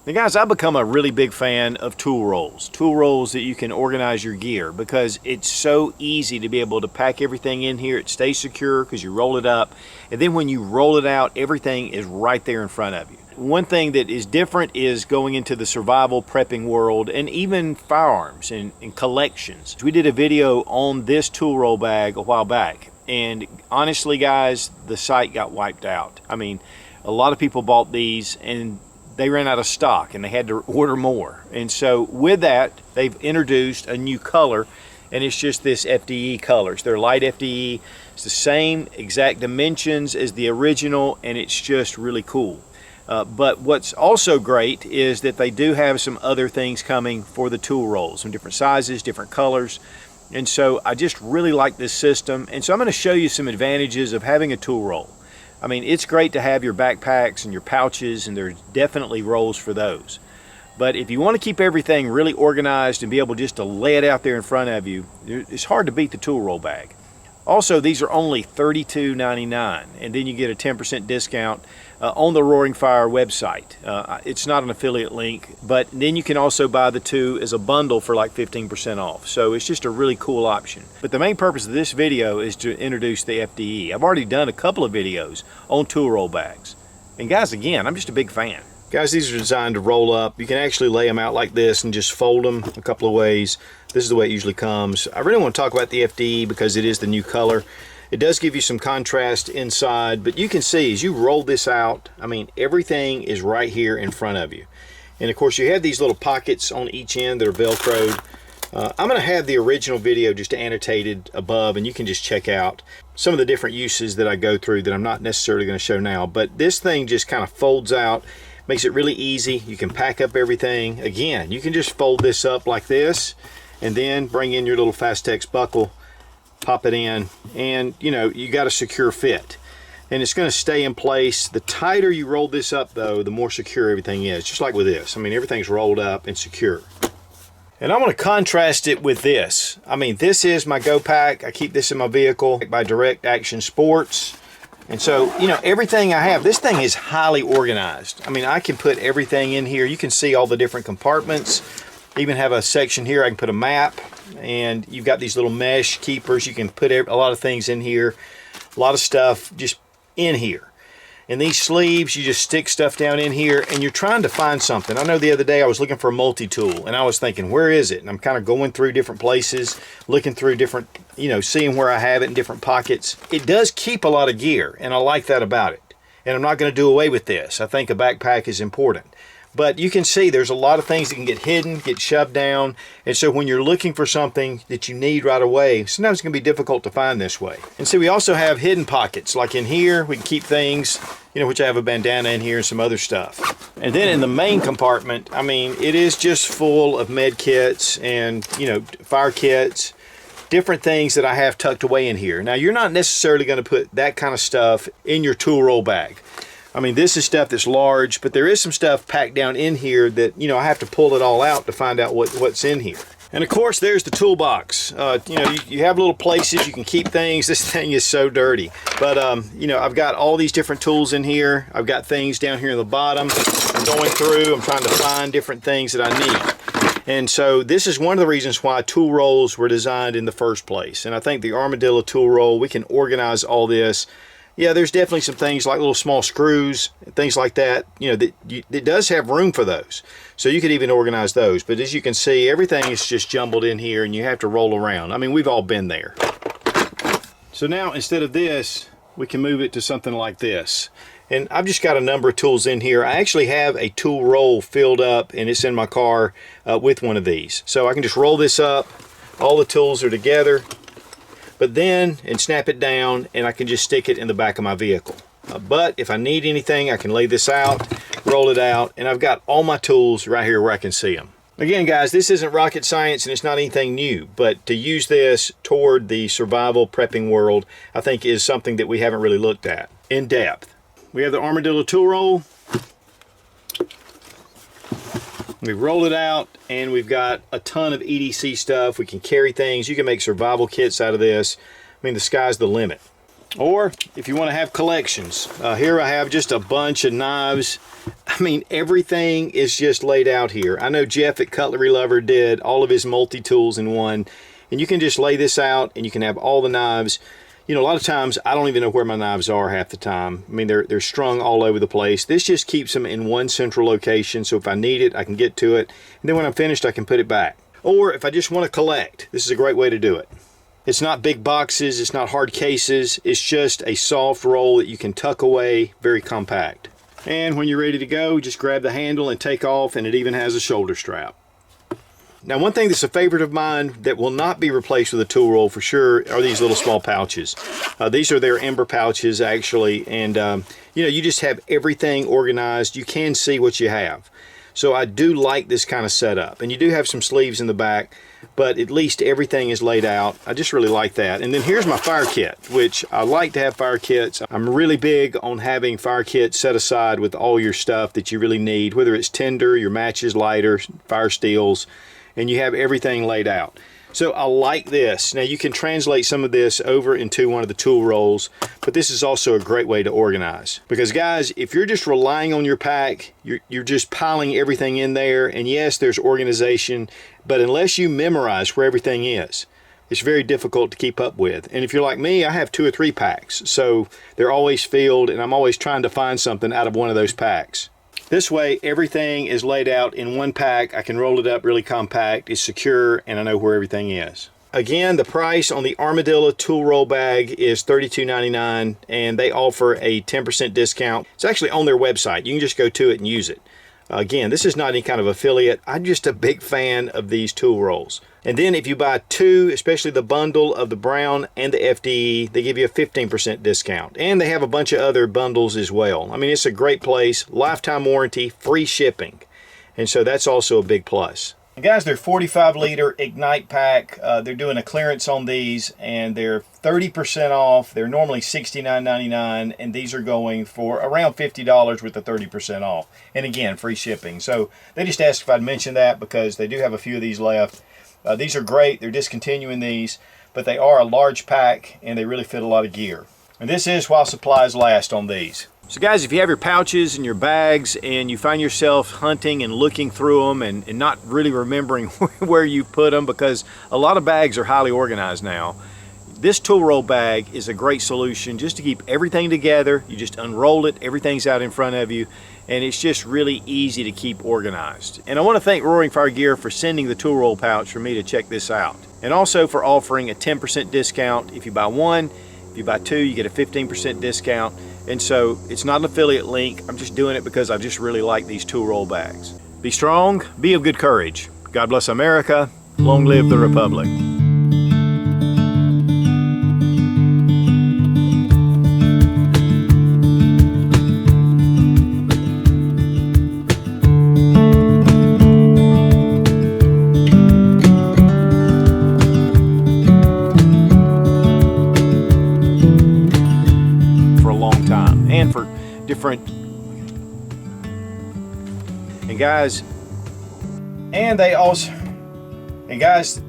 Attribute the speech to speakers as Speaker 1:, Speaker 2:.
Speaker 1: Now guys, I've become a really big fan of tool rolls that you can organize your gear, because it's so easy to be able to pack everything in here. It stays secure because you roll it up, and then when you roll it out, everything is right there in front of you. One thing that is different is going into the survival prepping world, and even firearms and collections. We did a video on this tool roll bag a while back, and honestly guys, the site got wiped out. I mean, a lot of people bought these and they ran out of stock and they had to order more. And so with that, they've introduced a new color, and it's just this FDE colors. They're light FDE. It's the same exact dimensions as the original, and it's just really cool. But what's also great is that they do have some other things coming for the tool rolls, some different sizes, different colors. And so I just really like this system. And so I'm going to show you some advantages of having a tool roll. I mean, it's great to have your backpacks and your pouches, and there's definitely rolls for those. But if you want to keep everything really organized and be able just to lay it out there in front of you, it's hard to beat the tool roll bag. Also, these are only $32.99, and then you get a 10% discount on the Roaring Fire website. It's not an affiliate link, but then you can also buy the two as a bundle for like 15% off. So it's just a really cool option. But the main purpose of this video is to introduce the FDE. I've already done a couple of videos on tool roll bags. And guys, again, I'm just a big fan. Guys, these are designed to roll up. You can actually lay them out like this and just fold them a couple of ways. This is the way it usually comes. I really want to talk about the FDE because it is the new color. It does give you some contrast inside, but you can see as you roll this out, I mean, everything is right here in front of you. And of course, you have these little pockets on each end that are Velcroed. I'm going to have the original video just annotated above, and you can just check out some of the different uses that I go through that I'm not necessarily going to show now. But this thing just kind of folds out. Makes it really easy. You can pack up everything. Again, you can just fold this up like this and then bring in your little Fastex buckle, pop it in, and you know, you got a secure fit. And it's going to stay in place. The tighter you roll this up though, the more secure everything is, just like with this. I mean, everything's rolled up and secure. And I want to contrast it with this. I mean, this is my Go Pack. I keep this in my vehicle by Direct Action Sports. And so, you know, everything I have, this thing is highly organized. I mean, I can put everything in here. You can see all the different compartments. Even have a section here I can put a map, and you've got these little mesh keepers. You can put a lot of things in here, a lot of stuff just in here. And these sleeves, you just stick stuff down in here, and you're trying to find something. I know the other day I was looking for a multi-tool, and I was thinking, where is it? And I'm kind of going through different places, looking through different, you know, seeing where I have it in different pockets. It does keep a lot of gear, and I like that about it. And I'm not going to do away with this. I think a backpack is important. But you can see there's a lot of things that can get hidden, get shoved down. And so when you're looking for something that you need right away, sometimes it can be difficult to find this way. And so we also have hidden pockets. Like in here, we can keep things, you know, which I have a bandana in here and some other stuff. And then in the main compartment, I mean, it is just full of med kits and, you know, fire kits, different things that I have tucked away in here. Now, you're not necessarily going to put that kind of stuff in your tool roll bag. I mean, this is stuff that's large, but there is some stuff packed down in here that, you know, I have to pull it all out to find out what's in here. And of course, there's the toolbox. You know, you have little places you can keep things. This thing is so dirty. But, you know, I've got all these different tools in here. I've got things down here in the bottom. I'm going through, I'm trying to find different things that I need. And so this is one of the reasons why tool rolls were designed in the first place. And I think the Armadillo tool roll, we can organize all this. Yeah, there's definitely some things like little small screws, things like that, you know, it does have room for those. So you could even organize those. But as you can see, everything is just jumbled in here and you have to roll around. I mean, we've all been there. So now instead of this, we can move it to something like this. And I've just got a number of tools in here. I actually have a tool roll filled up and it's in my car with one of these. So I can just roll this up. All the tools are together. But then, and snap it down, and I can just stick it in the back of my vehicle. But if I need anything, I can lay this out, roll it out, and I've got all my tools right here where I can see them. Again, guys, this isn't rocket science, and it's not anything new, but to use this toward the survival prepping world, I think is something that we haven't really looked at in depth. We have the Armadillo tool roll. We roll it out, and we've got a ton of EDC stuff. We can carry things. You can make survival kits out of this. I mean, the sky's the limit. Or if you want to have collections, here I have just a bunch of knives. I mean, everything is just laid out here. I know Jeff at Cutlery Lover did all of his multi-tools in one, and you can just lay this out and you can have all the knives. You know, a lot of times I don't even know where my knives are half the time. I mean, they're strung all over the place. This just keeps them in one central location, so if I need it, I can get to it, and then when I'm finished, I can put it back. Or if I just want to collect, this is a great way to do it. It's not big boxes, it's not hard cases, it's just a soft roll that you can tuck away, very compact. And when you're ready to go, just grab the handle and take off, and it even has a shoulder strap. Now, one thing that's a favorite of mine that will not be replaced with a tool roll for sure are these little small pouches. These are their Ember pouches actually, and you know, you just have everything organized. You can see what you have. So I do like this kind of setup, and you do have some sleeves in the back, but at least everything is laid out. I just really like that. And then here's my fire kit, which I like to have fire kits. I'm really big on having fire kits set aside with all your stuff that you really need, whether it's tinder, your matches, lighters, fire steels, and you have everything laid out. So I like this. Now you can translate some of this over into one of the tool rolls, but this is also a great way to organize. Because guys, if you're just relying on your pack, you're just piling everything in there, and yes, there's organization, but unless you memorize where everything is, it's very difficult to keep up with. And if you're like me, I have 2 or 3 packs, so they're always filled, and I'm always trying to find something out of one of those packs. This way, everything is laid out in one pack. I can roll it up really compact, it's secure, and I know where everything is. Again, the price on the Armadillo tool roll bag is $32.99, and they offer a 10% discount. It's actually on their website. You can just go to it and use it. Again, this is not any kind of affiliate. I'm just a big fan of these tool rolls. And then if you buy 2, especially the bundle of the brown and the FDE, they give you a 15% discount. And they have a bunch of other bundles as well. I mean, it's a great place, lifetime warranty, free shipping. And so that's also a big plus. And guys, they're 45-liter Ignite pack. They're doing a clearance on these, and they're 30% off. They're normally $69.99, and these are going for around $50 with the 30% off. And again, free shipping. So they just asked if I'd mention that because they do have a few of these left. These are great. They're discontinuing these, but they are a large pack, and they really fit a lot of gear. And this is while supplies last on these. So guys, if you have your pouches and your bags and you find yourself hunting and looking through them and not really remembering where you put them, because a lot of bags are highly organized now, this tool roll bag is a great solution just to keep everything together. You just unroll it, everything's out in front of you, and it's just really easy to keep organized. And I want to thank Roaring Fire Gear for sending the tool roll pouch for me to check this out, and also for offering a 10% discount. If you buy 1, if you buy 2, you get a 15% discount. And so it's not an affiliate link. I'm just doing it because I just really like these tool roll bags. Be strong, be of good courage. God bless America. Long live the Republic. And for different, and guys, and they also, and guys,